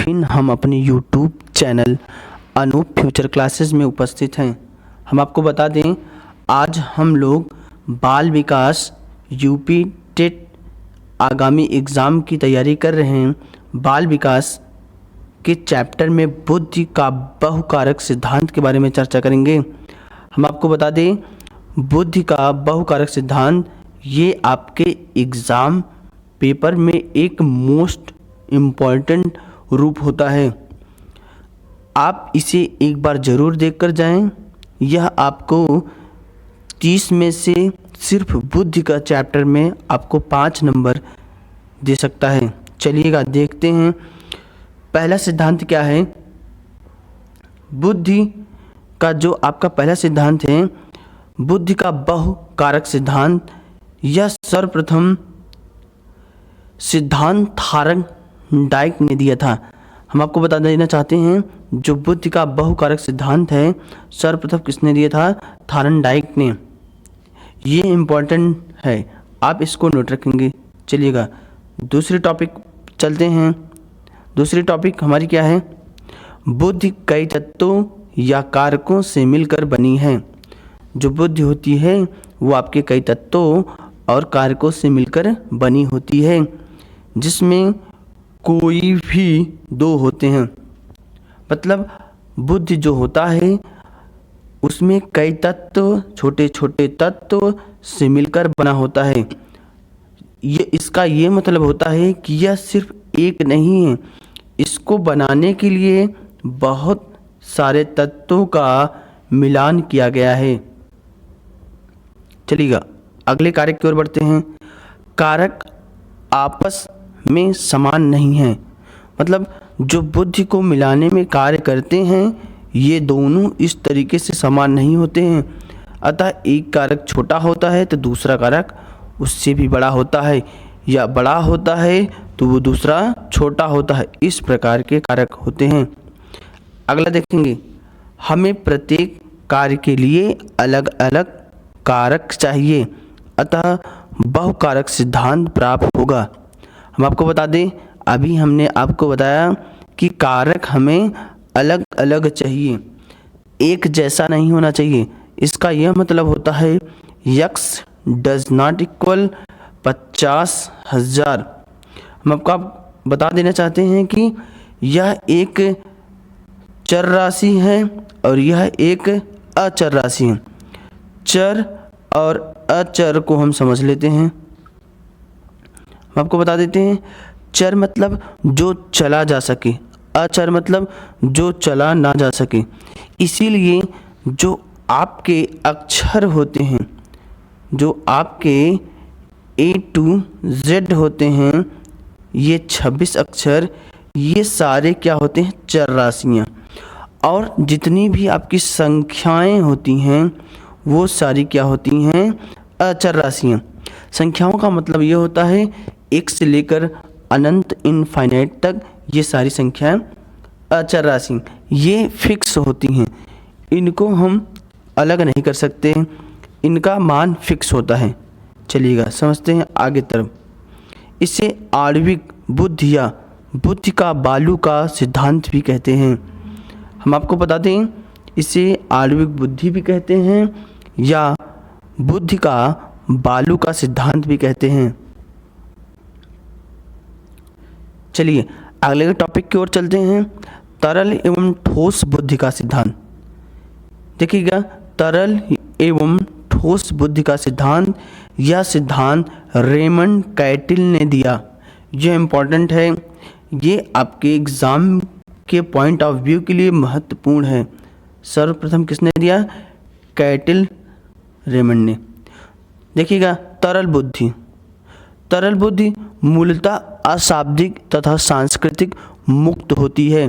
दिन हम अपने YouTube channel Anoop future classes में उपस्थित हैं। हम आपको बता दें, आज हम लोग बाल विकास यूपी टेट आगामी एग्ज़ाम की तैयारी कर रहे हैं। बाल विकास के चैप्टर में बुद्धि का बहुकारक सिद्धांत के बारे में चर्चा करेंगे। हम आपको बता दें, बुद्धि का बहुकारक सिद्धांत ये आपके एग्ज़ाम पेपर में एक मोस्ट इम्पॉर्टेंट रूप होता है। आप इसे एक बार ज़रूर देख कर जाएं। यह आपको 30 में से सिर्फ बुद्धि का चैप्टर में आपको 5 नंबर दे सकता है। चलिएगा देखते हैं पहला सिद्धांत क्या है। बुद्धि का जो आपका पहला सिद्धांत है, बुद्धि का बहुकारक सिद्धांत, यह सर्वप्रथम सिद्धांत थारनडाइक ने दिया था। हम आपको बता देना चाहते हैं, जो बुद्धि का बहुकारक सिद्धांत है सर्वप्रथम किसने दिया था? थारनडाइक ने। ये इम्पोर्टेंट है, आप इसको नोट रखेंगे। चलिएगा दूसरे टॉपिक चलते हैं। दूसरी टॉपिक हमारी क्या है? बुद्धि कई तत्वों या कारकों से मिलकर बनी है। जो बुद्धि होती है वो आपके कई तत्वों और कारकों से मिलकर बनी होती है, जिसमें कोई भी दो होते हैं। मतलब बुद्धि जो होता है उसमें कई तत्व, छोटे छोटे तत्व से मिलकर बना होता है। इसका ये मतलब होता है कि यह सिर्फ एक नहीं है, इसको बनाने के लिए बहुत सारे तत्वों का मिलान किया गया है। चलिएगा अगले कारक की ओर बढ़ते हैं। कारक आपस में समान नहीं है। मतलब जो बुद्धि को मिलाने में कार्य करते हैं ये दोनों इस तरीके से समान नहीं होते हैं। अतः एक कारक छोटा होता है तो दूसरा कारक उससे भी बड़ा होता है, या बड़ा होता है तो वो दूसरा छोटा होता है। इस प्रकार के कारक होते हैं। अगला देखेंगे, हमें प्रत्येक कार्य के लिए अलग अलग कारक चाहिए, अतः बहुकारक सिद्धांत प्राप्त होगा। हम आपको बता दें, अभी हमने आपको बताया कि कारक हमें अलग अलग चाहिए, एक जैसा नहीं होना चाहिए। इसका यह मतलब होता है x डज नॉट इक्वल 50,000। हम आपको बता देना चाहते हैं कि यह एक चर राशि है और यह एक अचर राशि है। चर और अचर को हम समझ लेते हैं। हम आपको बता देते हैं, चर मतलब जो चला जा सके, अचर मतलब जो चला ना जा सके। इसीलिए जो आपके अक्षर होते हैं, जो आपके A to Z होते हैं, ये 26 अक्षर, ये सारे क्या होते हैं? चर राशियाँ। और जितनी भी आपकी संख्याएं होती हैं वो सारी क्या होती हैं? अचर राशियाँ। संख्याओं का मतलब ये होता है एक से लेकर अनंत इनफाइनाइट तक ये सारी संख्याएं अचर राशि, ये फिक्स होती हैं। इनको हम अलग नहीं कर सकते, इनका मान फिक्स होता है। चलिएगा समझते हैं आगे तरफ। इसे आणविक बुद्धि या बुद्धि का बालू का सिद्धांत भी कहते हैं। हम आपको बता दें, इसे आणविक बुद्धि भी कहते हैं या बुद्धि का बालू का सिद्धांत भी कहते हैं। चलिए अगले टॉपिक की ओर चलते हैं। तरल एवं ठोस बुद्धि का सिद्धांत। देखिएगा, तरल एवं ठोस बुद्धि का सिद्धांत, यह सिद्धांत रेमंड कैटिल ने दिया। यह इम्पोर्टेंट है, ये आपके एग्ज़ाम के पॉइंट ऑफ व्यू के लिए महत्वपूर्ण है। सर्वप्रथम किसने दिया? कैटिल रेमंड ने। देखिएगा, तरल बुद्धि। तरल बुद्धि मूलतः अशाब्दिक तथा सांस्कृतिक मुक्त होती है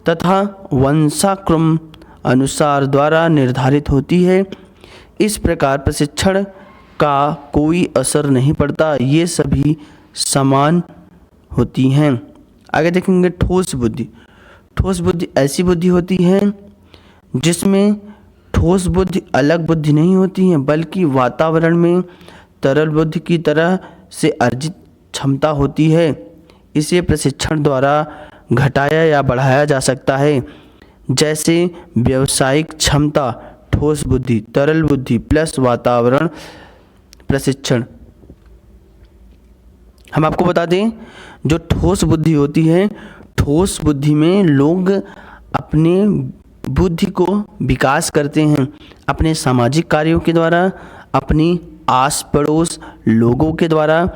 तथा वंशाक्रम अनुसार द्वारा निर्धारित होती है। इस प्रकार प्रशिक्षण का कोई असर नहीं पड़ता, ये सभी समान होती हैं। आगे देखेंगे ठोस बुद्धि। ठोस बुद्धि ऐसी बुद्धि होती है जिसमें ठोस बुद्धि अलग बुद्धि नहीं होती है, बल्कि वातावरण में तरल बुद्धि की तरह से अर्जित क्षमता होती है। इसे प्रशिक्षण द्वारा घटाया या बढ़ाया जा सकता है, जैसे व्यावसायिक क्षमता, ठोस बुद्धि, तरल बुद्धि प्लस वातावरण प्रशिक्षण। हम आपको बता दें, जो ठोस बुद्धि होती है, ठोस बुद्धि में लोग अपने बुद्धि को विकास करते हैं अपने सामाजिक कार्यों के द्वारा, अपनी आस पड़ोस लोगों के द्वारा।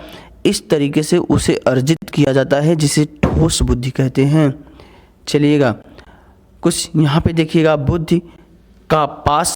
इस तरीके से उसे अर्जित किया जाता है, जिसे ठोस बुद्धि कहते हैं। चलिएगा कुछ यहाँ पे देखिएगा, बुद्धि का पास